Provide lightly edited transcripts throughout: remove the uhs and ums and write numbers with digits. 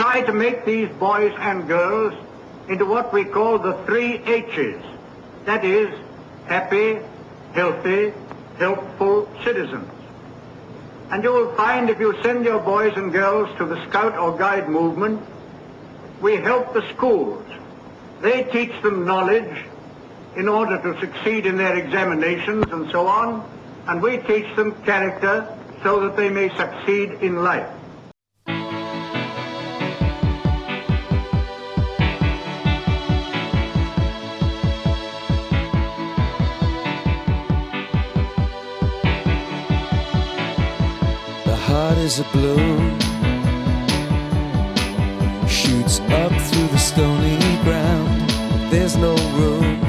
try to make these boys and girls into what we call the 3 H's. That is, happy, healthy, helpful citizens. And you will find if you send your boys and girls to the Scout or Guide movement, we help the schools. They teach them knowledge in order to succeed in their examinations and so on, and we teach them character so that they may succeed in life. The heart is a balloon, shoots up through the stony ground. There's no room.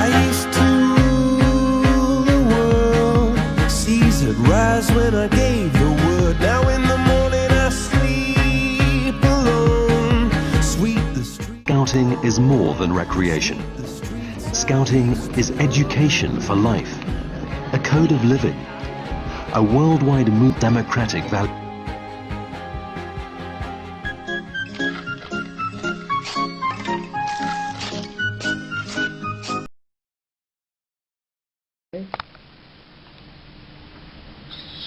I used to rule the world, seas would rise when I gave the word. Now in the morning I sleep alone. Sweep the street. Scouting is more than recreation. Scouting is education for life, a code of living, a worldwide democratic value.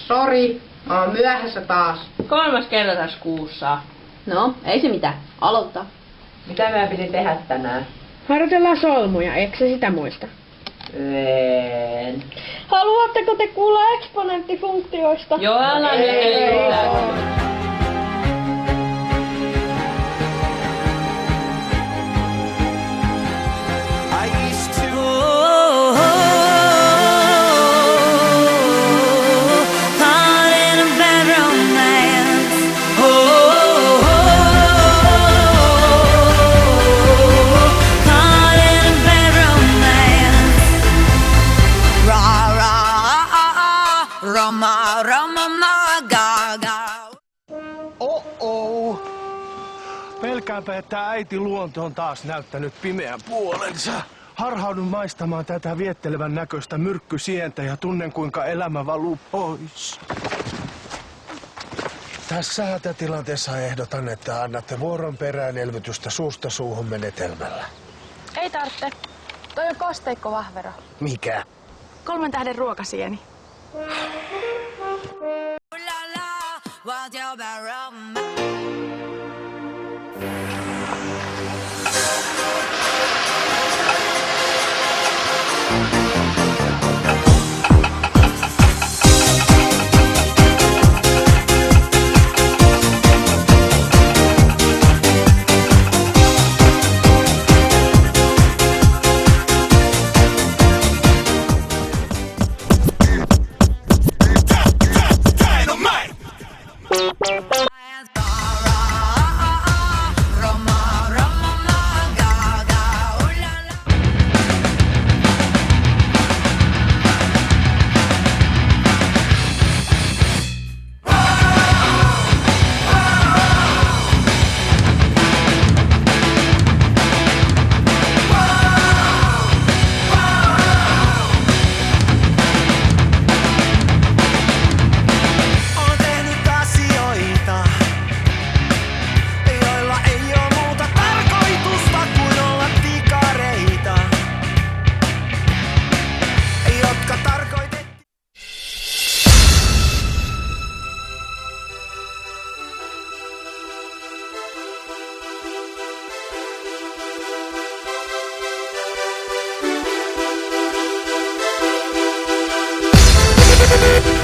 Sori, oon myöhässä taas. 3. kerta tässä kuussa. No, ei se mitään. Aloittaa. Mitä meidän piti tehdä tänään? Harjoitellaan solmuja, eikö se sitä muista? En. Haluatteko te kuulla eksponenttifunktioista? Joo, älä I used to Caught in a bad romance. Caught in a bad romance. Ra ra Rama Rama ma ga ga. Oh. Pelkäänpä, että äiti luonto on taas näyttänyt pimeän puolensa. Harhaudun maistamaan tätä viettelevän näköistä myrkkysientä ja tunnen kuinka elämä valuu pois. Tässä hätätilanteessa ehdotan, että annatte vuoron perään elvytystä suusta suuhun menetelmällä. Ei tarvitse. Toi on kosteikkovahvero. Mikä? 3 tähden ruokasieni. La la, what's your bad romance? Thank you.